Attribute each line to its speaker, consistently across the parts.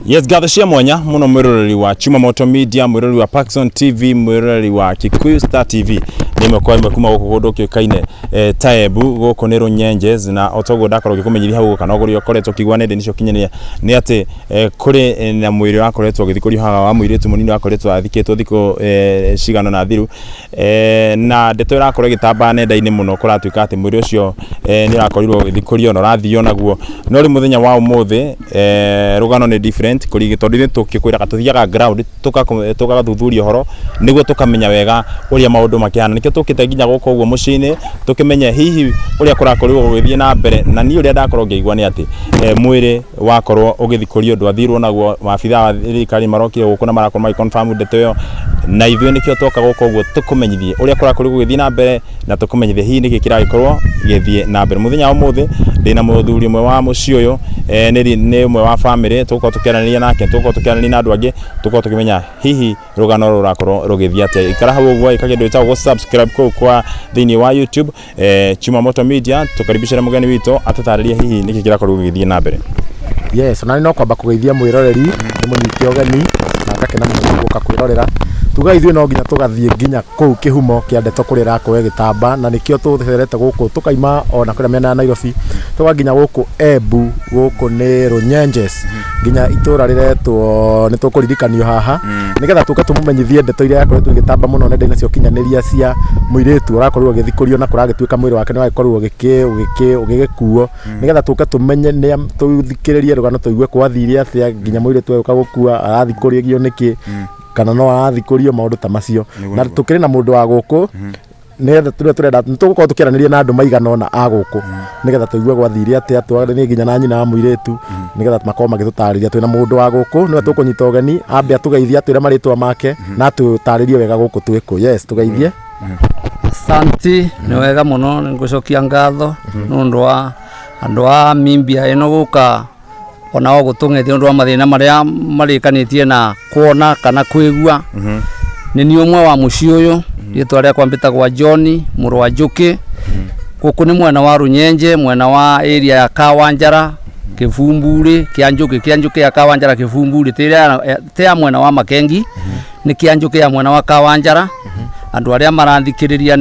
Speaker 1: Yes, gather cia mwanya muno mwiroreri wa Chuma Moto Media, mwiroreri wa Paxson TV, mwiroreri wa Kikuyu Star TV. Nimwe kwa kuma gukundu kikaine Taebu goko ni Runyenjes na otogo ndakoro gikumenyiri hau kana oguri okoretwo kigwane nicio kinyenia ni ati kuri na mwiri wakoretwo githikurio haga wa mwiritu munini wakoretwo athiketwo thiko cigano na thiru na ndeto irakorwo gitamba nenda-ini muno kuratuika ati mwiri ucio ni rakorirwo githikurio no rathio naguo no ri muthenya wa umuthi rugano ni different kuri gitondu ni tukikwira katuthiaga ground tukathuthuria horo niguo tukamenya wega uria maundu makihana nikio tukite nginya goko uguo mucini tukimenya hihi uria kurakorirwo githie na mbere na ni uria ndakorwo ngeigwa ni ati mwiri wakorwo ugithikurio ndwathirwo naguo maabitha wa thirikari marokire guku na marakorwo mai confirm ndeto yo na ithwe nikio toka goko uguo tukumenyithie uria kurakorirwo githie na mbere na tukumenyithie hihi niki kiragikorwo githie na mbere muthenya wa muthi ndina muthuri mwe wa muci uyu ni mwe wa family tuko tukiranĩria nake tuko tukiranĩria na andu angi tuko tukimenya hihi rugano rurakorwo rugithia ate ikara hau gwa ikagedo itago subscribe kwa thini wa YouTube Chuma Moto Media tukaribisha mugeni wito atutariria hihi niki kirakorwo githie na mbere.
Speaker 2: Yes, na no kwamba kugeithia mwiroreri ni munyiti ogeni na akakena muno guka kwirorera tuga ithwe no nginya tugathie nginya kuu kihumo kia ndeto kurira koe gitamba na nikio tutherete guku tukaima ona kuria mena Nairobi tuga nginya guku Embu guku ni Runyenjes nginya itura riretwo ni tukuririkanio haha nigetha tuka tumumenyithie ndeto iria yakoretwo igitamba muno nenda-ini cio kinyaniria cia muiritu urakorirwo githikurio na kuragituika mwiri wake ni wakorwo ugigikuo nigetha tuka tumenye ni tuthikiririe rugano tuigue kwathiria atia nginya muiritu uka gukua arathikũrĩgio niki kana no arathikũrio maundu ta macio na tukiri na mundu wa guku nigetha turenda nitugukorwo tukiaraniria na andu maigana ona a guku nigetha tuigue gwathiria atia twarani nginya na nyina wa muiritu nigetha makorwo magitutariria twina mundu wa guku niwe tukunyita ogeni ambe atugeithia twire maritwa make na tutaririe wega guku twiku. Yes, tugeithie.
Speaker 3: Asante, ni wega muno ngucokia ngatho nundu wa andu a mimbia ino guka ona o gutungethia ndu wa mathina maria marikanitie na kuona kana kwigua ni ni umwe wa muci uyu ritwa ria kwambita gwa John muru wa Njuki guku ni mwena wa Runyenje mwena wa area ya Kawanjara Kivumburi kia Njuki ya Kawanjara Kivumburi tia mwena wa Makengi ni kia Njuki ya mwena wa Kawanjara andu aria maranthikiriria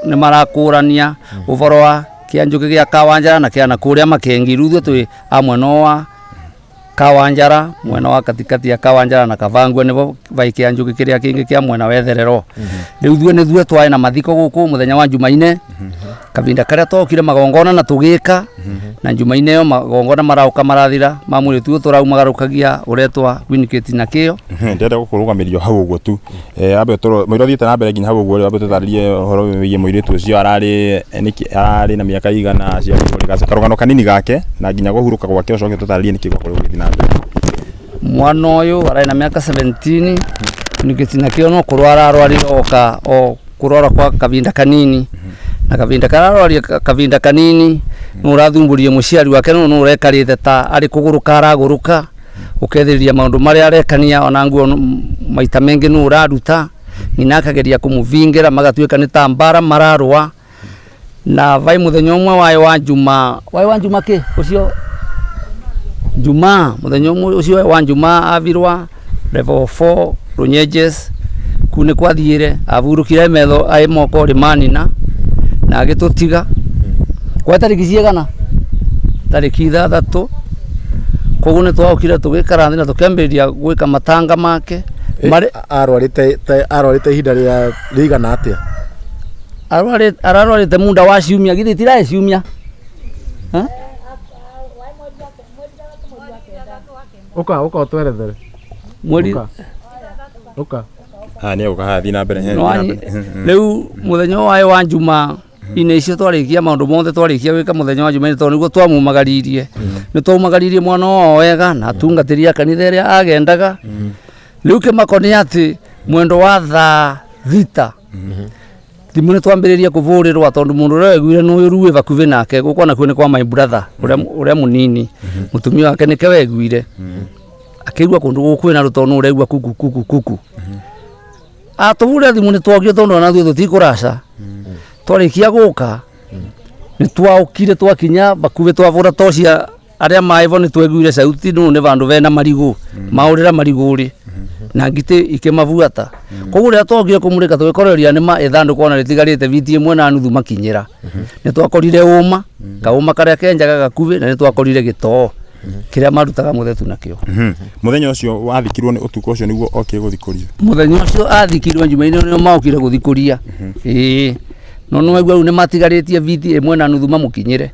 Speaker 3: ni marakurania uvoro wa kia Njuki gia Kawanjara na kia na kuria Makengi ruthu twi amwe no wa Kawanjara mwena wa katikati ya Kawanjara na Kavangwe nibo vai kia Njuki kiria kingi kia mwena wetherero riu thwe ni thwe twae na mathiko guku muthenya wa Jumaine kavinda karia tokire magongona na tugika na Jumaine yo magongona marauka marathira mamuri tu turaumagarukagia uretwa winiketi na kio
Speaker 1: ndenda gukurugamirio hau uguo tu abe toro mwiro thiete na mbere nginya hau uguo abe tutaririe horo wigie mwiritu ucio arari na miaka igana cia gase karugano kanini gake na nginya guhuruka gwake ucoke tutaririe niki gwakorwo githina mbere
Speaker 3: mwana uyu arari na miaka 17 winiketi na kio no kurwara arwarire oka o kurora kwa kavinda kanini na kavinda kararwaria kavinda kanini nurathumburie muciari wake no urekarite ta ari kuguruka araguruka ukethiriria maundu maria arekania ona nguo maita mengi no uraruta nina akageria kumuvingira magatuika ni tambara mararwa na vai muthenya umwe wa Juma ke ucio Juma muthenya umwe ucio wa Juma avirwa level 4 Runyenjes kune kwathiire avurukire metho ai moko rimanina na agitutiga kwa tariki ciegana tariki 3 koguo ni twokire tugikara thina tukemberia gwika matanga make
Speaker 2: arwarite ihinda ria rigana atia
Speaker 3: ararwarite munda wa ciumia githi tirae ciumia
Speaker 2: uka twerethere
Speaker 3: mweri
Speaker 2: uka
Speaker 1: ni ukahathi na mbere
Speaker 3: riu muthenya wa Juma ine icio twarikia maundu mothe twarikia wika muthenya wa Juma to niguo twamumagaririe ni twamumagaririe mwana o wega na tungatiria kanitha ria agendaga riu kimakoni ati mwendo wa thaa thita timune twambiriria kuvurirwa tondu mundu ure gwire no ruwe vakuve nake gukona kwene kwa my brother uria munini mutumia wake nike wegwire akigwa kundu gukwina rutono uregwa kuku atuvure thimu ni twogio tondu na thuthu tikurasa twarikia guka ni twaukire twakinya vakuve twavura tocia aria maivo ni tweguire sauti no ne vandu vena marigu maurira mariguri na ngite ikemavuata koguo ria twogire kumurika twikoreria ni ma ithandu kona ritigarite viti imwe na nuthu makinyira ni twakorire uma kauma karia kenjaga gakuvi na ni twakorire gitoo kiria marutaga muthetu nakio
Speaker 1: muthenya ucio wathikirwo ni utuko ucio niguo oke guthikuria
Speaker 3: muthenya ucio athikirwo njumaine ni maukire guthikuria no no egwa une matigaritie viti imwe na nuthu mamukinyire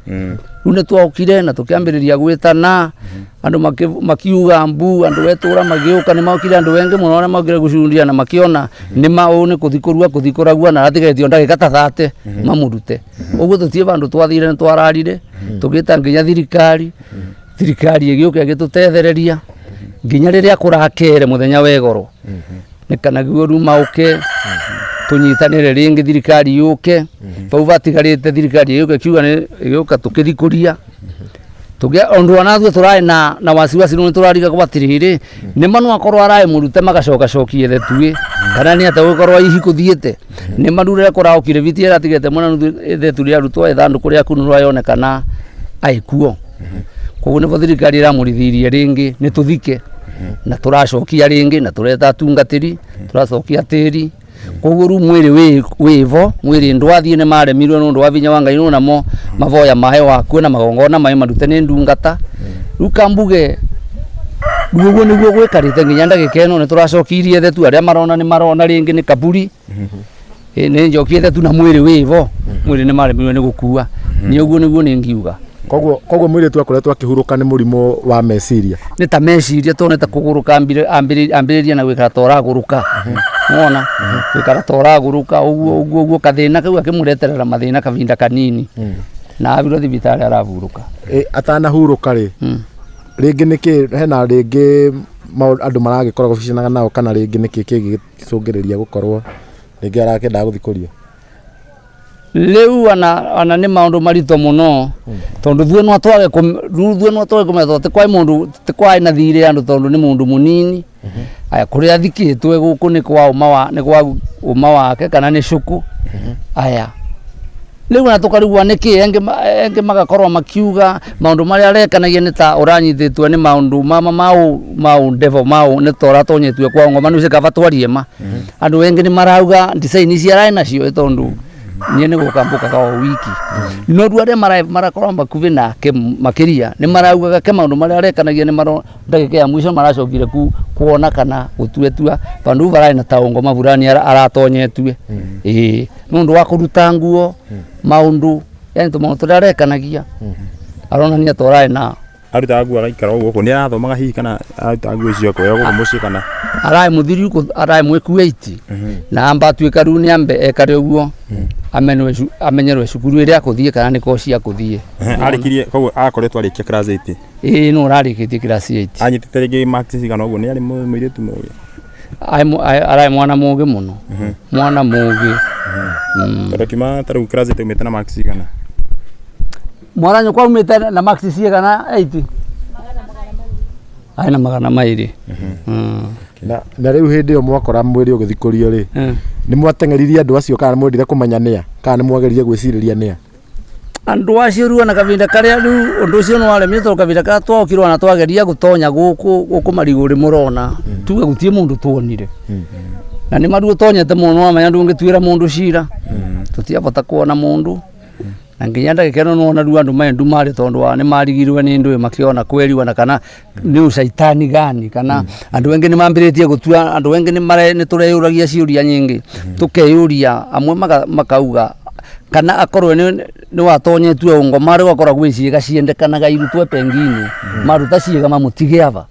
Speaker 3: riu ni twokire na tukiambiriria gwitana andu makiuga mbu andu wetura magiuka ni maukire andu wengi muno na maukire gucundia na makiona ni mau ni kuthikuragua na atigaitio ndagika ta 30 mamurute uguo tutie vandu twathire ni twararire tugita nginya thirikari igiuka gitutethereria nginya riria kurakere muthenya wegoro ni kana guo rumauke tunyitanire ringi thirikari yuke vau vatigarite thirikari yuke kiuga ni yuka tukithikuria tuge ondu anathwe turai na wasiwasi no turariga kubatirire ni manu akorwo arai murute magacoka cokie thetue kana ni ate gukorwo ihi kuthiete ni marure kuraukire viti atigete mwana thetue ria rutwo ithandu kuria kunu rayonekana aikuo koguo ni thirikari iramurithirie ringi ni tuthike na turacokia ringi na tureta atungatiri turacokia tiri koguo ru mwiri wivo mwiri ndwathie ni maremirwe no ndwa vinya wa Ngai no namo mavoya mahe waku na magongona mai marute ni ndungata ru kambuge ruguo niguo gwikarite nginya ndagika ino ni turacokirie thetu aria marona ni marona ringi ni kaburi ni njokie thetu na mwiri wivo mwiri ni maremirwe ni gukua ni uguo niguo ni ngiuga
Speaker 2: koguo mwiri tu akoretwo akihuruka ni murimo wa meciria
Speaker 3: ni ta meciria toneta kuguruka ambiriria na gwikara tora guruka mona gwikara tora guruka uguo kathina kau akimureterera mathina kavinda kanini na abiro thibitari aravuruka
Speaker 2: atana huruka ri ringi niki hena ringi andu maragikorwo bicinaga nao kana ringi niki kigicungiriria gukorwo ringi arakenda guthikuria
Speaker 3: leu ana ni maundu marito muno tondu thue no twage kumetho te kwai mundu te kwai na thire andu tondu ni mundu munini aya kuria thikitwe guku ni kwa uma wake kana ni cuku aya leu na tukarigwa niki enge magakorwo makiuga maundu maria arekanagia ni ta uranyithitwe ni maundu mau devo mau ni tora tonyetwe kwa ngoma nu cikava twariema andu wengi ni marauga design cia rai nacio tondu nyene gukambuka kwa wiki no ruare marakorwa makuvi na ke makiria ni marauga ke maundu maria arekanagia ni maro ndagika ya mwisho maracokire kuona kana gutuetua pandu varai na taongo mavurani aratonyetue nundu wa kuruta nguo maundu yani tumaundu turia arekanagia arona ni atorai na
Speaker 1: aruta nguo agaikara uguo ni arathomaga hihi kana aruta nguo icio kwa guko muci kana
Speaker 3: arai muthiri arai mwekuiti na amba tuika ru ni ambe ekare uguo amenyerwe cukuru iria akuthie kana ni koci akuthie
Speaker 1: arikirie koguo akoretwo arikia class 8
Speaker 3: no rarikitie class 8
Speaker 1: anyitite ringi marks cigana uguo ni ari muiritu mugi
Speaker 3: arai mwana mugi muno mwana mugi
Speaker 1: ndakima taru class 8 umete na marks cigana
Speaker 3: mwana nyokwa umete na marks cigana 8 aina magana mairi
Speaker 2: na riu hindi yo mwakora mwiri ugithikurio ri ni mwatengeririe andu acio kana mwendire kumenya nia kana ni mwageririe gwiciriria nia
Speaker 3: andu acio ruo na kavinda karia riu undu ucio no aremire to kavinda ka twokirwo na twageria gutonya guku mariguri murona tuge gutie mundu tuonire na ni maruo tonyete muno amenya ndungitwira mundu cira tutiabota kuona mundu na nginya ndagika no nona ru andu maendu mari tondu ni marigirwe ni ndu makiona kweriwa na kana ni usaitani gani kana andu wengi ni mambiritie gutua andu wengi ni tureyuragia ciuria nyingi tukeyuria amwe makauga kana akorwe ni watonyetue ungo mari wakora gwiciga ciendekanaga irutwe pengine maruta ciega mamutigiava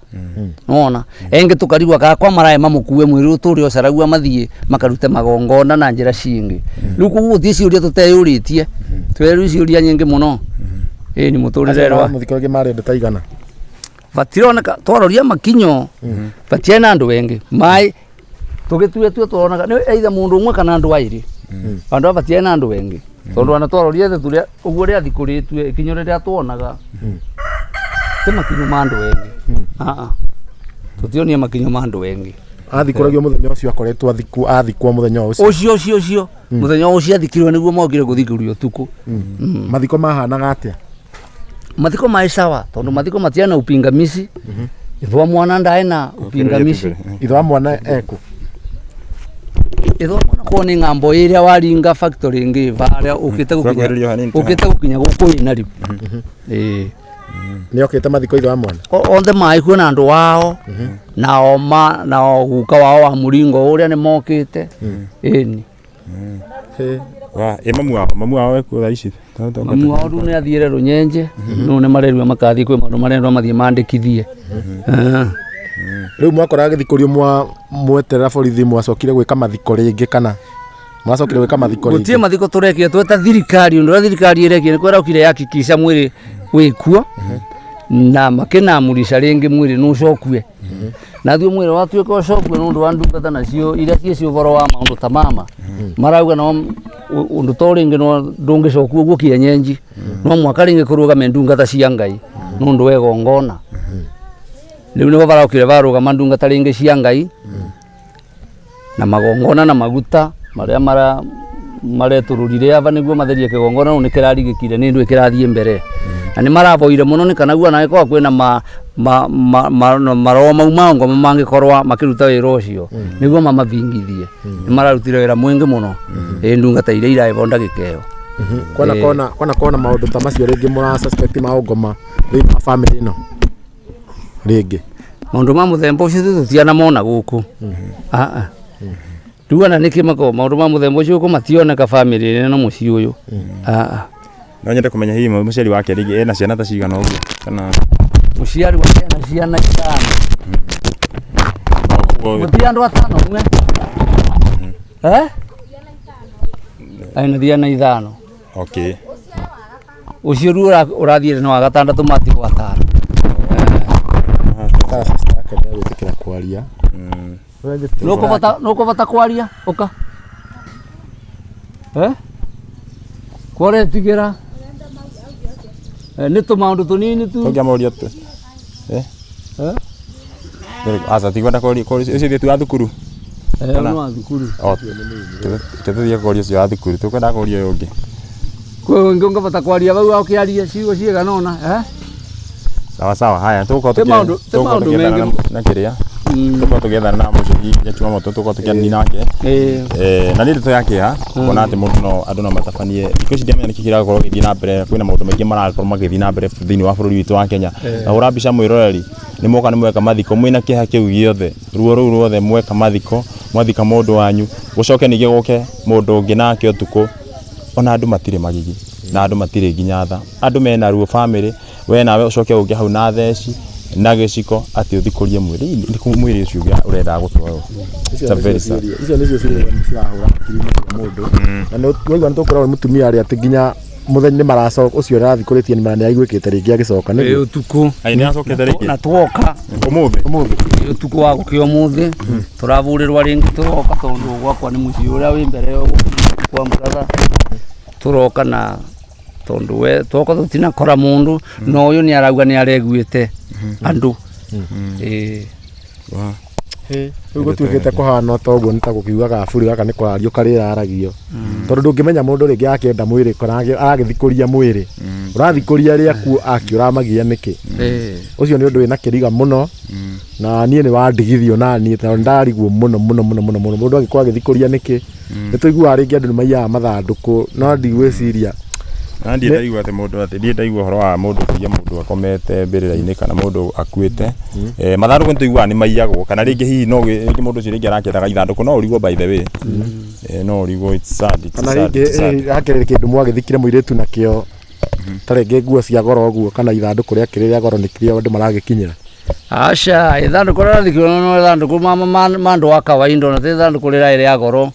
Speaker 3: nona engi tukarigwa ka kwa marae mamukue mwiri uturi ocaragu amathie makarute magongona na njira cingi riu kuguthie ciuria tuteyuritie tweru ciuria nyingi muno ni muturire rwa
Speaker 2: muthikoge mari ndeta igana
Speaker 3: vatironeka twororia makinyo vatiena andu wengi mai tugitue twonaga ni either mundu umwe kana andu airi andu vatiena andu wengi tondu ana twororia turia uguo ria thikuritwe ikinyo ria twonaga te makinyo mandu wengi tutionia makinyo mandu wengi
Speaker 2: athikuragio muthenya ucio akoretwo athikwo muthenya ucio
Speaker 3: muthenya ucio athikirwe niguo mokire kuthikurio tuku
Speaker 2: mathiko mahanaga atia
Speaker 3: mathiko mai sawa tondu mathiko matiana upingamizi ithwa mwana ndaena upingamizi
Speaker 2: ithwa mwana eku
Speaker 3: ithwa mwana ko ni ngambo iria waringa factory ngi varia ukite gukinya guku ina riu
Speaker 2: ni okite mathiko ithwa mwana
Speaker 3: onthe mai kuona andu wao na guka wao wa muringo uria ni mokite ini
Speaker 1: mamu wao ekuo thaa ici
Speaker 3: mamu wao ni athiire Runyenje no ne marerua makathi kwi maundu marendwa mathie mandikithie
Speaker 2: riu mwakora agithikurio mweterera borithi mwacokire gwika mathiko ringi kana mwacokire gwika mathiko ringi
Speaker 3: gutie mathiko turekire tweta thirikari undu thirikari irekire ni kwera ukire yakikisha mwiri wikuo na makinamurisha ringi mwiri nucokue na thio mwiri watuika ucokue nundu wa ndungata nacio iria cie uvoro wa maundu ta mama marauga no undu to ringi no ndungicokua guo kienyenji no mwaka ringi kurugame ndungata cia Ngai nundu wega ngona riu nibo baraukire barugama ndungata ringi cia Ngai na magongona na maguta maria maretururire ava niguo matherie kigongona no nikirarigikire ni ndu ikirathie mbere na ni maravoire muno ni kana guo nae kwa kwina maro mauma ngoma mangikorwa makiruta wira ucio niguo mamavingithie ni mararutire wira mwingi muno ndungata iria iraibonda gikeo
Speaker 2: kona maundu ta macio ringi mura suspect ma ngoma thini wa family ino ringi
Speaker 3: maundu ma muthemba ucio tutiana mona guku Ruana niki mako maundu ma muthemba ucio ko mationeka family no muci uyu
Speaker 1: no nyende kumenya hihi muciari wake rigi ena ciana ta cigana uguo kana
Speaker 3: muciari wake ena ciana itano muti andu atano mwe aina ciana ithano
Speaker 1: okay
Speaker 3: ucio ru urathire no agatandatu mati kwa atano
Speaker 2: gutikira kwaria
Speaker 3: no kuvata kwaria uka kwore tigira ni tumaundu tunini tu
Speaker 1: tungiamoria tu asa tigwenda kori ucio tu athukuru
Speaker 3: no thukuru
Speaker 1: tuthie kori ucio athukuru tukwenda kori uyu ungi
Speaker 3: kwe ngonga vata kwaria vau akiaria ciugo ciega nona
Speaker 1: sawa haya tuko tukiethana na kiria tuko tukiethana na mucii ya chuma moto tuko tukiani nake na nĩ ndeto yake ha kuona atĩ mũndũ no andũ no matabanie iko cia ndĩamenya nĩkĩ kĩrakorwo gĩthiĩ na mbere kwĩna maũndũ maingĩ marakorwo magĩthiĩ na mbere thĩinĩ wa bũrũri witũ wa Kenya na ũra mbica mwĩroreri nĩ moka nĩ mweka mathiko mwĩna kĩeha kĩu gĩothe ruo rũu ruothe mweka mathiko mwathika mũndũ wanyu gũcoke ningĩ gũke mũndũ ũngĩ nake ũtukũ ona andũ matirĩ magigi na andũ matirĩ nginya tha andũ mena ruo family we nawe ucoke ũngĩ hau na theci na gĩciko atĩ ũthikũrie mwĩrĩ mwĩrĩ ũcio ũrenda gũtwarwo
Speaker 2: icio nĩcio cirahũra hakiri-inĩ cia mũndũ na nĩwaigua nĩtũkoragwo mũtumia arĩa atĩ nginya mũthenya nĩ maracoka ũcio ũrathikũrĩtie nĩ aiguĩkĩte rĩngĩ agĩcoka nĩguo
Speaker 3: ũtukũ
Speaker 1: nĩ acokete rĩngĩ
Speaker 3: na twoka
Speaker 1: ũmũthĩ
Speaker 3: ũtukũ wa gũkĩa ũmũthĩ tũravũrĩrwa rĩngĩ tũroka tondũ gwakwa nĩ mũciĩ ũrĩa wĩ mbere kwa brother tũroka na tondu we twoka tutinakora mundu no uyu ni arauga ni areguite andu
Speaker 2: riu gũtuĩkĩte kũhana ta ũguo nĩ ta gũkiugaga buri gaka nĩ kũrario karĩa aragio tondũ ndũngĩmenya mũndũ rĩngĩ akĩenda mwĩrĩ aragĩthikũria mwĩrĩ ũrathikũria rĩa kuo ũramagia nĩkĩ ũcio nĩ ũndũ wĩna kĩriga mũno na niĩ nĩ wandigithio naniĩ tondũ ndariguo mũno mũndũ angĩkorwo agĩthikũria nĩkĩ nĩ tũiguaga rĩngĩ andũ nĩ maiyaga mathandũkũ no ndigwĩciria
Speaker 1: na ndiĩ ndaigua atĩ mũndũ atĩ ndiĩ ndaigua ũhoro wa mũndũ kũiya mũndũ akomete mbĩrĩra-inĩ kana mũndũ akuĩte mathandũkũ nĩtũiguaga nĩ maiyagwo kana rĩngĩ hihi no rĩngĩ mũndũ ũcio rĩngĩ arakĩendaga ithandũkũ no ũrigwo by the way no ũrigwo it's sad
Speaker 2: kana rĩngĩ hakĩrĩ kĩndũ mwagĩthikire mũirĩtu nakĩo ta rĩngĩ nguo cia goro ũguo kana ithandũkũ rĩake rĩrĩa goro nĩkĩrĩa andũ maragĩkinyĩra
Speaker 3: aca ithandũkũ rĩrathikĩrwo no ithandũkũ ma andũ wa kawaida ona ti ithandũkũ rĩrĩa rĩa goro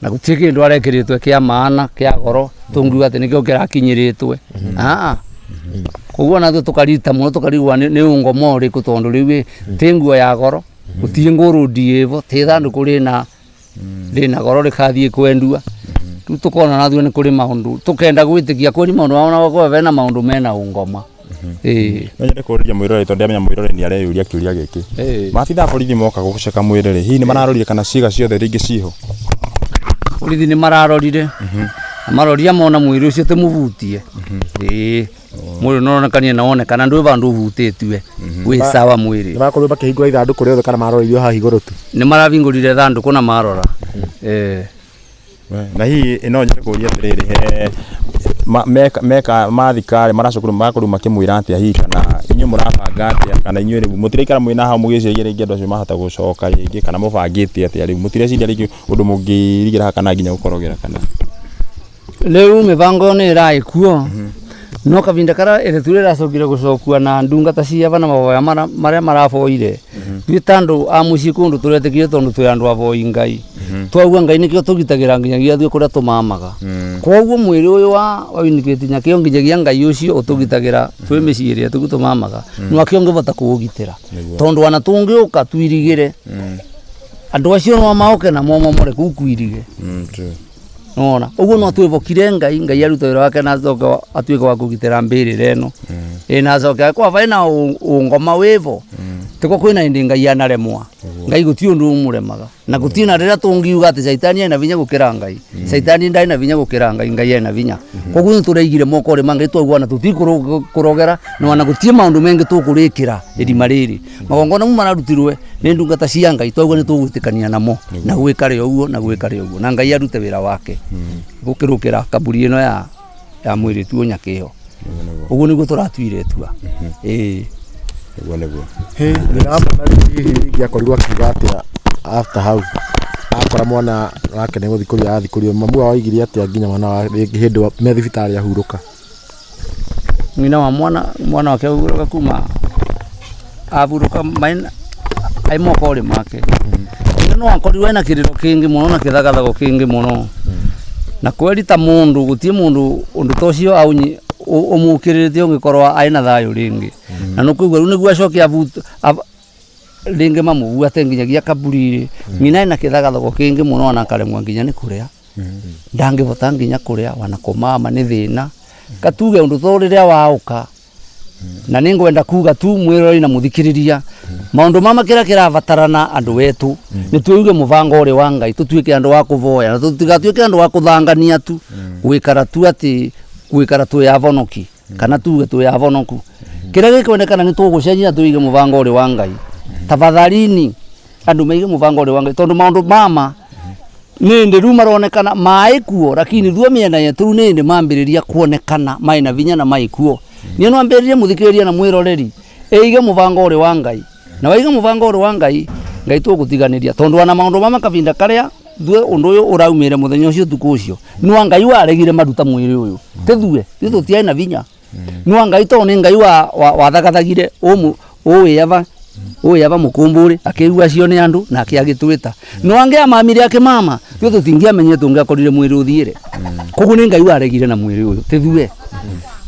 Speaker 3: na gũtirĩ kĩndũ arekĩrĩtwe kĩa maana kĩa goro tungiuga atĩ nĩkĩo kĩrakinyĩrĩtwe koguo nathuo tũkarita mũno tũkarigwa nĩ ũngoma ũrĩkũ tondũ rĩu tĩ nguo ya goro gũtirĩ ngũrũndi ĩvo tĩ ithandũkũ rĩna goro rĩkathiĩ kwendua rĩu tũkona nathuo nĩ kũrĩ maũndũ tũkenda gwĩtĩkia kwĩni maũndũ mao nagũkorwo vena maũndũ mena ũngoma
Speaker 1: no nyende kũũria mwĩroreri tondũ ndĩamenya mwĩroreri nĩ areyũria kĩũria gĩkĩ maabitha borithi moka gũceka mwĩrĩ hihi nĩ mararorire kana ciĩga ciothe rĩngĩ ciho
Speaker 3: borithi nĩ mararorire maroria mona mwĩrĩ ũcio tĩ mũvutie mwiri noronekanie naonekana ndwi vandu vutitwe wi sawa mwiri
Speaker 2: makorwo bakihingura ithanduku riothe kana maroreirio haha iguru tu
Speaker 3: ni maravingurire thanduku na marora
Speaker 1: na hii ino nyende kuria atiriri he meka mathikari maracukuru makorwo makimwira atia hihi kana inyu murabanga atia kana inyu riu mutirikara mwina ha mugiciria ringi andu acio mahota gucoka ringi kana mubangite atia riu mutireciria ringi undu mungirigira kana nginya gukorogera kana
Speaker 3: riu mibango ni iraikuo no kavinda kara ereture racokire gucokua na ndungata cia bana maboya maria maraboire twitandu amuci kundu turetekire tondu twi andu aboi ngai twagua ngai nikio tugitagira nginyagia thio kuria tumamaga koguo mwiri uyu wa winikiti nyakio nginyagia ngai ucio utugitagira twi miciiria tugutumamaga nwakio ngivota kuugitira tondu ana tungiuka twirigire andu acio no maoke na momo more kukwirige nona uguo no twivokire ngai aruta wira wake na zoka atuika wa kugitira mbirire eno ina zoka kwa vaina ungoma wivo tiko kwina indi ngai anaremwa ngai guti undu umuremaga na gutina rira tungiuga ati shaitani ena vinya gukira ngai shaitani ndai na vinya gukira ngai ena vinya koguo tureigire moko ri mangai twagwana tutikurogera no wana gutie maundu mengi tukurikira irima riri magongona mu mararutirwe ni ndungata cia ngai twagwa ni tugwitikania namo na gwikare uguo na ngai arute wira wake gukirukira kaburi ino ya mwiri tu nyakio uguo niguo turatwire tua
Speaker 1: Walevo.
Speaker 2: Hey, niramona hihi ngiakorirwo akiuga atia after hau akora mwana wake ni guthikuria athikurio mamu wao igiri atia nginya mwana wa hindi me thibitari ahuruka
Speaker 3: ngina wa mwana wake ahuruka kuma avuruka maina ai moko ri make no akorirwo na kiriro kingi muno na kithagathago kingi muno na kwerita mundu gutie mundu undu tocio aunyi umukirite ungikorwa aina thayo ringi na nukuigwa ru niguo acoke avuta ringi mamu atenginyagia kaburi mina ina kithagathago kingi muno na karemwa nginya ni kuria ndangivota nginya kuria wana kumama ni thina katuge undu thoriria wauka na ningwenda kuga tu mwirori na muthikiriria maundu mama kira vatarana andu wetu ni tuuge muvango uri wa ngai tutuike andu wa kuvoya na tutigatuike andu wa kuthangania tu gwikara tu ati gwikara tu ya vonoki kana tuuge tu ya vonoku kira gikonekana ni tugucenjia tuige muvango uri wa ngai tafadhalini andu meige muvango uri wa ngai tondu maundu mama ninde ru maronekana mai kuo lakini ruo miena yetu ninde mambiriria kuonekana mai na vinya na mai kuo ni no ambiriria muthikiriria na mwiroreri eige muvango uri wa ngai na waiga muvango uri wa ngai ngai tugutiganiria tondu ana maundu mama kavinda karia thue undu uyu uraumire muthenya ucio tuku ucio no ngai waregire maruta mwiri uyu tithue ithu tiai na vinya no ngai to ni ngai wa thagathagire uyava mukumburi akigua cio ni andu na akiagitwita no angia mamire akimama thue tutingia menye tungiakorire mwiri uthiire koguo ni ngai waregire na mwiri uyu tithue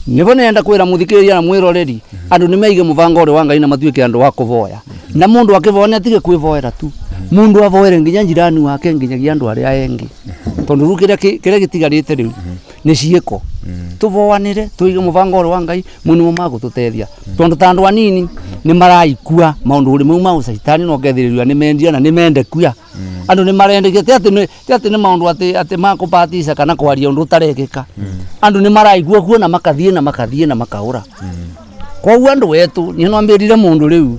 Speaker 3: nivo nenda kwira muthikiriria na mwiroreri andu ni meige muvango uri wa ngai na matuike andu wa kuvoya na mundu akivone atige kwivoera tu mundu avoere nginya njirani wake nginya andu aria engi tondu ru kire gitigarite riu ni cieko tuvoanire tuige muvango uri wa ngai mundu magututethia tondu tandu anini ni maraikua maundu uri mau mau shaitani no kethiriria ni mendia na ni mende kuya andu ni marendekete ati ni maundu ati makupatisa kana kwaria undu tarekeka andu ni maraigua kuo na makathie na makaura koguo andu wetu ni no ambirire mundu riu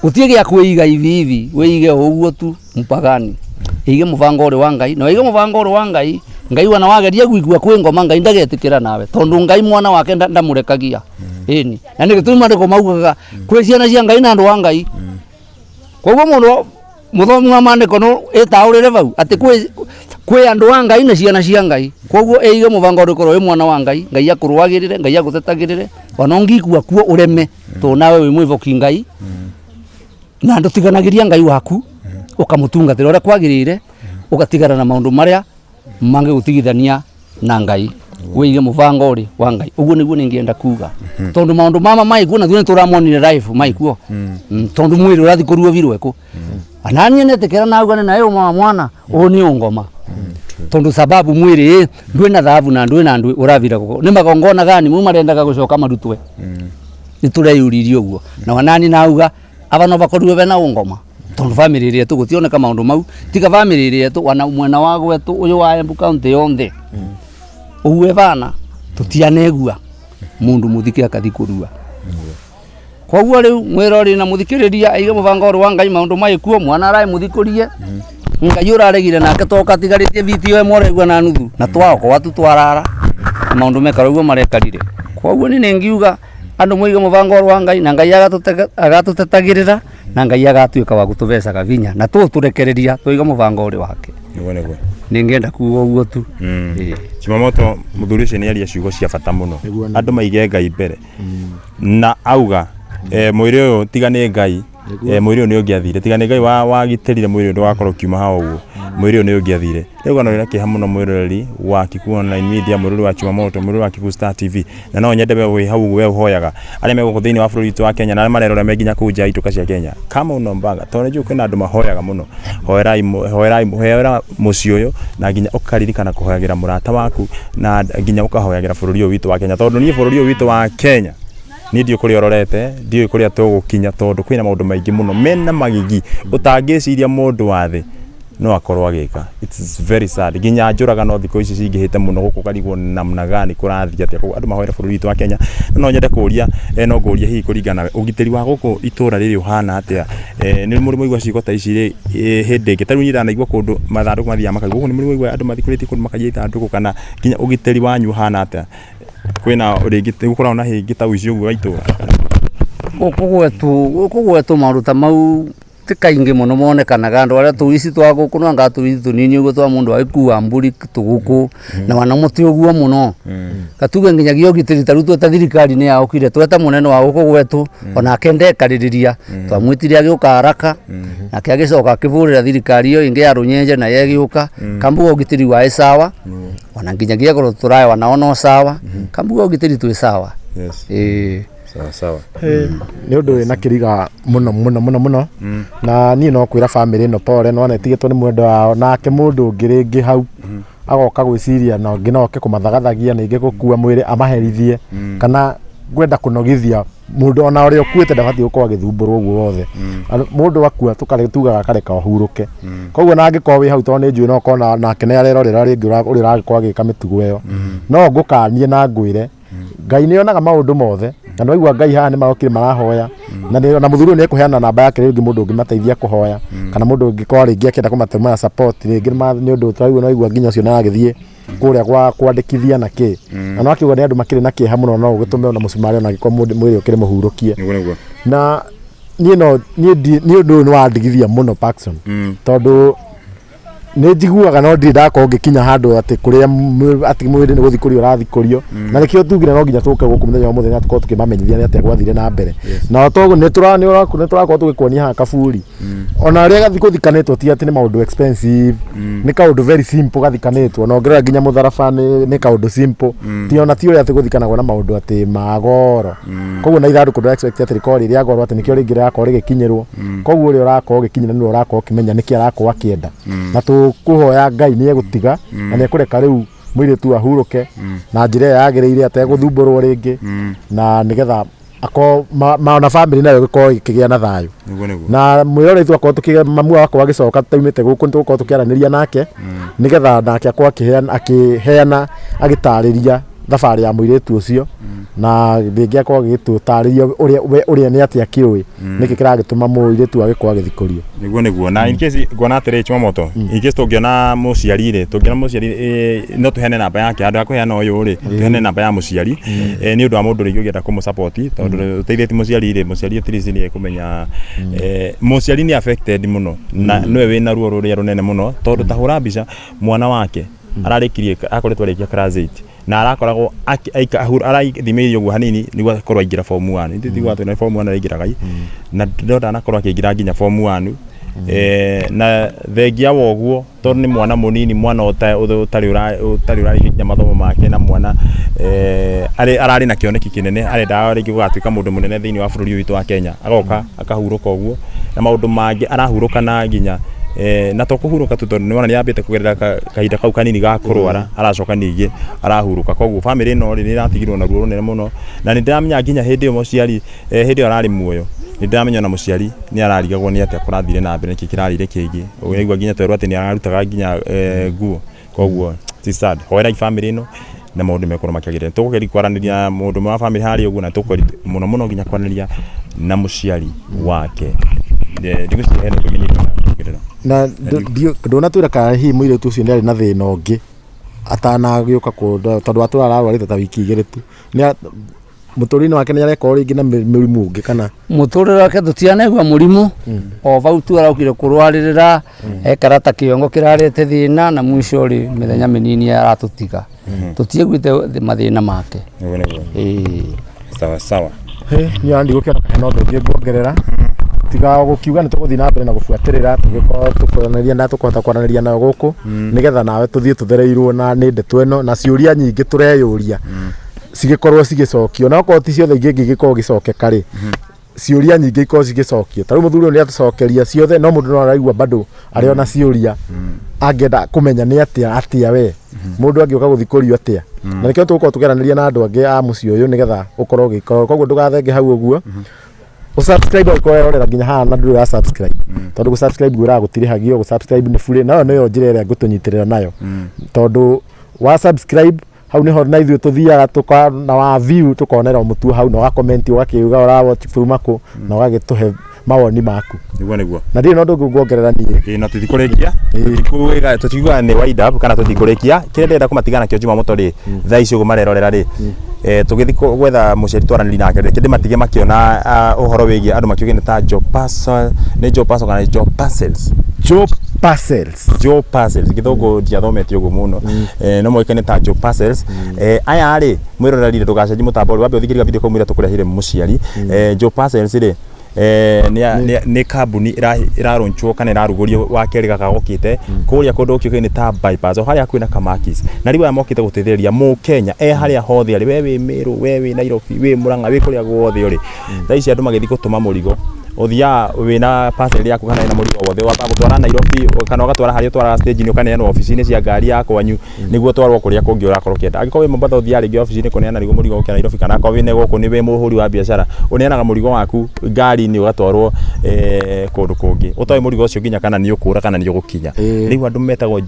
Speaker 3: utie gya kwiga hivi weige uguo tu mpagani ige muvango uri wa ngai na ige muvango uri wa ngai ngai wana wageria gwigua kwi ngoma ngai ndagetikira nawe tondu ngai mwana wake ndamurekagia ini na ni gituma ndiko maugaga kwi ciana cia ngai na andu wa ngai koguo mundu muthomi wa mandiko no etaurire vau ati kwi andu wa ngai na ciana cia ngai koguo eige muvango uri korwo mwana wa ngai ngai akurwagirire ngai agutetagirire wana ngigua kuo ureme to nawe wi mwivoki ngai na andu tiganagiria ngai waku ukamutungatira uria kwagirire ugatigara na maundu maria mange gutigithania na ngai wige muvango uri wa ngai uguo niguo ningienda kuga tondu maundu mama maiguo na thune turamonire live maiguo tondu mwiri urathi kuruo virweko anani netekera na ugane nayo mwana oni ngoma tondu sababu mwiri ndwina thavu na ndwina ndu uravira guko ni magongona gani mu marendaga gucoka marutwe nitureyuririo uguo na wanani nauga abano bakorwe bena ngoma tondu family ria tu gutioneka maundu mau tika family ria tu wana mwena wa gwetu uyu wa Embu County yonthe uwe bana tutianegua mundu muthike akathi kurua koguo riu mwirori na muthikiriria aige mubango wa Ngai maundu maikuo mwana arai muthikurie Ngai uraregire nake toka tigaritie video ĩmwe ũraigua na nuthu na twako watu twarara maundu mekaruo marekarire koguo ni ngiuga andu muige mubango wa Ngai na Ngai agatutetagirira na Ngai agatuika wa gutubecaga vinya na turekereria tuiga mubango uri wake ningenda kuuga uguo tu
Speaker 1: Chimamoto muthuri ucio ni aria ciugo cia bata muno andu maige Ngai mbere na auga mwiri uyu tigane Ngai mwiri uyu ni ungiathire tigane Ngai wagitirire mwiri uyu wakorwo kiuma ha uguo mwiri uyu ni ungiathire riu gano rina kiha muno mwiroreri wa Kikuyu Online Media mwiroreri wa Chimamoto mwiroreri wa Kikuyu Star TV na no nyende we hau we uhoyaga aria megoko thiini wa bururi wa Kenya na aria marerora meginya kuja ituka cia Kenya kama unombanga tondu njuke kwina andu mahoyaga muno hoera muci uyu na ginya ukaririkana kuhoyagira murata waku na ginya ukahoyagira bururi uyu witu wa Kenya tondu ni bururi uyu witu wa Kenya ni ndio kuri ororete ndio kuri atugukinya tondu kwina maundu maingi muno mena magigi utangiciria mundu wa thi no akorwo agika it's very sad ginya njuraga no thiko ici cingihite muno guku karigwo namna gani kurathia atia andu mahoera bururi witu wa Kenya no nyende kuria no nguria hihi kuringana ugiteri wa guku itura riri uhana atia ni murimu igwa ciko ta ici hindi ingi taru nyira naigwa kundu mathanduku mathia makaigwa guku ni murimu igwa andu mathikuriti kundu makajia ithanduku kana ginya ugiteri wanyu uhana atia kwina urigite gukora na hingi ta ucio uguo itura
Speaker 3: guku gwetu maruta mau tikaingi muno monekanaga andu aria tuici twa guku no anga tuici tunini uguo twa mundu agikua mburi tuguku na wana muti uguo muno katuge nginyagia ugitiri tarutu ta thirikari ni yaukire tweta munene wa guku gwetu ona akende kaririria twamwitiria agiuka haraka nake agicoka akivurira thirikari iyo ingi ya runyenje na yegiuka kambuga ugitiri wa sawa ona nginyagia goro turaye wanaona sawa kambuga ugitiri twi sawa
Speaker 1: sawa
Speaker 2: ni undu wina kiriga muno na ni no kwira family no pore no netigitwo ni mwendo wao nake mundu ngiringi hau agoka gwiciria na nginoke kumathagathagia ningi gukua mwiri amaherithie kana gwenda kunogithia mundu ona uri okuite ndabati gukorwo agithumburwo guo wothe mundu akua tukaritugaga kareka uhuruke koguo na angikoo wi hau to ni njui no kona nake ni arerorera ringi uri ragikoo agika mitugo iyo no ngukanie na ngwire Ngai ni onaga maundu mothe na no igwa Ngai haha ni maokire marahoya na muthuru ni kuheana namba yake ringi mundu ungimateithia kuhoya kana mundu ungikora ringi akenda kumatema support ringi ni undu twaigua no igwa nginya ucio na agithie kuria gwa kwandikithia na ki na no akiuga ni andu makire na ki hamuno no ugitume ona musumari ona gikwa mwiri ukire muhurukie na ni undu ni wandigithia muno Paxson tondu ni njiguaga no ndi ndakorwo ngikinya handu ati kuria ati mwiri ni guthikurio rathikurio na nikio tugire no nginya tuke guku muthenya wa muthenya tukorwo tukimamenyithia ni ati gwathire na mbere na togo ni turakorwo tugikuonia ha kaburi ona aria gathikuthikanitwo ti ati ni maundu expensive ni kaundu very simple gathikanitwo no ngerera nginya mutharaba ni kaundu simple ti ona ti uria ati guthikanagwo na maundu ati magoro koguo na ithanduku ndo expect ati rikori iria goro ati nikio ringi rakorwo rigikinyirwo koguo uria urakorwo gikinyira ni urakorwo kimenya niki arakorwo akienda na kuhoya Ngai ni egutiga na ni kureka riu mwiri tu ahuruke na njira yagiriire ateguthumbũrwo ringi na nigetha ako maona family nayo giko ikigia na thayo na mwirore tu akorwo tukiga mamu wako agicoka taumite guku tukorwo tukiaraniria nake nigetha nake akwa akiheana agitariria thabari ya mwiritu ucio na ringi akwa agitutariria uria ni ati akiui niki kiragituma mwiritu agikwa agithikurio
Speaker 1: niguo na in case gona tere Chimamoto in case tungiona muciari no tuhene namba yake andu akuheana uyu ri tuhene namba ya muciari ni undu wa mundu ringi ugienda kumusupport tondu uteithietie muciari trisi ni kumenya muciari ni affected muno na niwe wina ruo ruria runene muno tondu tahura mbica mwana wake ararikirie akoretwo arikia class 8 na arakoragwo araithimeirio guo hanini niguo akorwo aingira form 1 ndigwa twina form 1 aingira gai na ndoda anakorwo akiingira nginya form 1 na thengia woguo tondu ni mwana munini mwana utari urikinya mathomo make na mwana arari na kioneki kinene arenda ringi gugatuika mundu munene thiini wa bururi witu wa Kenya agoka akahuruka uguo na maundu mangi arahuruka na nginya na to kuhuruka tu tondu niwona ni yambite kugerera kahinda kau kanini ga kurwara aracoka ningi arahuruka koguo family no ni ratigirwo na ruo runene muno na ni ndamenya nginya hindi muciari hindi arari muoyo ni ndamenya na muciari ni ararigagwo ni ati akurathire na mbere niki kirarire kingi uigwa nginya twerwo ati ni ararutaga nginya nguo koguo ti sad hoera family no na maundu mekorwo makiagirira tukugeri kwaraniria mundu wa family hari uguo na tukuri muno nginya kwaraniria na muciari wake ndigucihene kumenyeka
Speaker 2: na ndona twira ka hi mwire tu cio ndari na thina ungi atana gioka tondu atura ararwarite ta wiki igiri tu ni muturine wake ni areka ringi na mirimu ungi kana
Speaker 3: muturire wake tutianegwa murimu o vau tu araukire kurwaririra ekarata kiongo kirarete thina na mwisho ri mithenya minini aratutiga tutiegwite mathina make
Speaker 1: sawa
Speaker 2: ni andi gukira kana ndungi ngongerera tiga gukiuga ni tuguthi na mbere na gubuatirira tugikorwo tukoranaria na tukohota kwaranaria nayo guku nigetha nawe tuthie tuthereirwo na ni ndeto ino na ciuria nyingi tureyuria cigikorwo cigicokio na okorwo ti ciothe ingi gigikorwo gicokeka ri ciuria nyingi ikorwo cigicokio tari muthuri ni atucokeria ciothe no mundu no araigua bado ari ona ciuria angenda kumenya ni atia we mundu angioka guthikurio atia na nikio tugukorwo tugeraniria na andu angi a mucio uyu nigetha ukorwo gikorwo koguo ndugathenge hau uguo usubscribe uko erorera nginya haha na nduru ya subscribe tondu gu subscribe gura gutirihagio gu subscribe ni free nayo niyo njira ira ngutunyitirira nayo tondu wa subscribe hau niho na ithuĩ tuthiaga tukona wa view tukonera mutu hau na wa comment ugakiuga ura watch film aku na ugagituhe mawoni maku
Speaker 1: niguo
Speaker 2: na ndio ndo nguongerera nie
Speaker 1: na tutikurekia tutikuga ni wind up kana tutikurekia kire ndenda kumatigana kio Juma Moto ri thaa icio go marerorera ri tugithi gwetha muceri twaraniri nake kindi matige makiona uhoro wigie andu makiuge ni ta job parcel ni job parcel kana job parcels githungu ndiathomete uguo muno no moikane ta job parcels aya ri mwiroreri ndugacenji mutambo wambe uthikiriga video kumwira tukurehire muciari job parcels ri ni kambuni irarunchwo kana irarugurio wa keri gakagokite kuria kundu kiuge ni ta bypass haria kwina kamakis na riwa mokite gutethereria mu Kenya haria hothe ari wewe Meru wewe Nairobi we Murang'a we kuria guothe uri thaici andu magithi gutuma murigo uthia wina parcel yaku kana ina murigo wothe waba gutwara Nairobi kana ugatwara haria twara stage ni ukaneana ofici-ini cia ngari yako wanyu niguo twarwo kuria kungi urakorwo kienda angiko Mombasa uthia ringi ofici-ini kuneana rigo murigo ukia Nairobi kana ko wine guku ni we muhuri wa biashara uneanaga murigo waku ngari ni ugatwarwo kundu kungi utoe murigo ucio nginya kana ni ukura kana ni ugukinya riu andu metagwo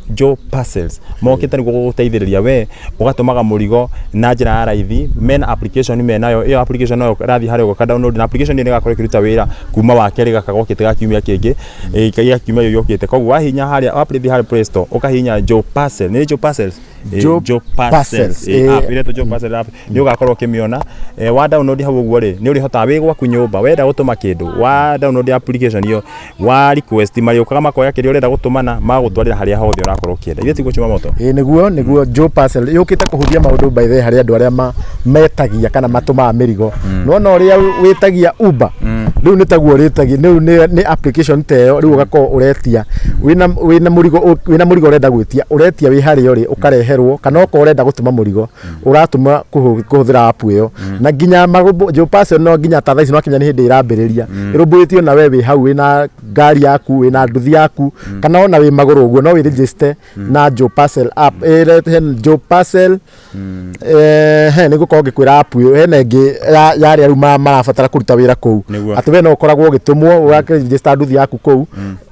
Speaker 1: Joe Parcels mokite ni guguteithiriria we ugatumaga murigo na njira ya raithi men application menayo iyo application no rathi hari ugo download na application ni gakorwo kiruta wira kuma wa keri gakagokite gakiumia kingi ikia kiumia yokite koguo wahinya haria update hari Play Store ukahinya Joe Parcel ni Joe Parcels Joe Parcels app ile to Joe Parcels app ni ugakorwo kimiona wa download hau uguo ri ni uri hota wigwa ku nyumba wenda gutuma kindu wa download application iyo wa request mari ukaga makoya kiri urenda gutumana magutwarira haria hothe urakorwo kienda ile tiguo Juma Moto
Speaker 2: niguo Joe Parcel yukite kuhuthia maundu by the hari andu aria metagia kana matumaga mirigo no uria witagia Uber riu ni taguo ritagia ni application teyo riu ugako uretia wina murigo urenda gwitia uretia wi hari uri ukareherwo kana uko urenda gutuma murigo uratuma kuhuthira app iyo na nginya Joe Parcel no nginya ta thaici no kinya ni hindi irambiriria irumburitio na wewe hau wina ngari yaku wina nduthi yaku kana ona wi maguru uguo no wi register na Joe Parcel app Joe Parcel ni gukorwo ngikwira app iyo hena ingi yari aruma marabatara kuruta wira kou ati we no ukoragwo ugitumwo ugaregister nduthi yaku kou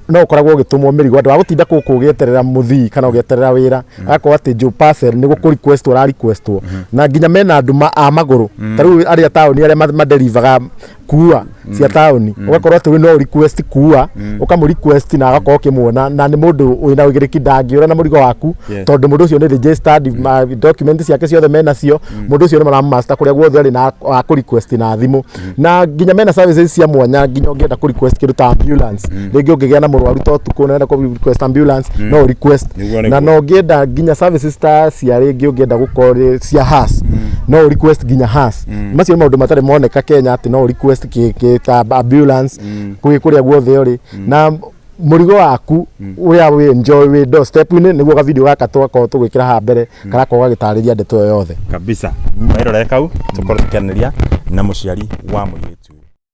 Speaker 2: no ukoragwo ugitumwo mirigo andu agutinda kuku ugieterera muthii kana ugieterera wira agakorwo ati Joe Parcel ni guku request ura requestwo na nginya mena andu a maguru tariu aria tauni aria maderivaga kuua cia tauni ugakorwo ati we no request kuua ukamu request na agakorwo kimuona na ni mundu wina wigiriki ndangiura na murigo waku tondu mundu ucio ni registered documents ciake ciothe mena cio mundu ucio ni master kuria guothe ari na ku request na thimu na nginya mena services cia mwanya nginya ungienda ku request kindu ta ambulance ringi ungigia na murwaru to tuko na ku request ambulance no request na no ungienda nginya services ta cia ringi ungienda gukora cia has no request nginya has macio maundu matare moneka Kenya ati no request ta ambulance kuria guothe uri na murigo waku uria we enjoy we do step in niguo ga video gaka twako tugwikira ha mbere kana ko gagitariria ndeto yothe
Speaker 1: kabisa mairore kau tukorwo tukianĩria na muciari wa mũirĩtu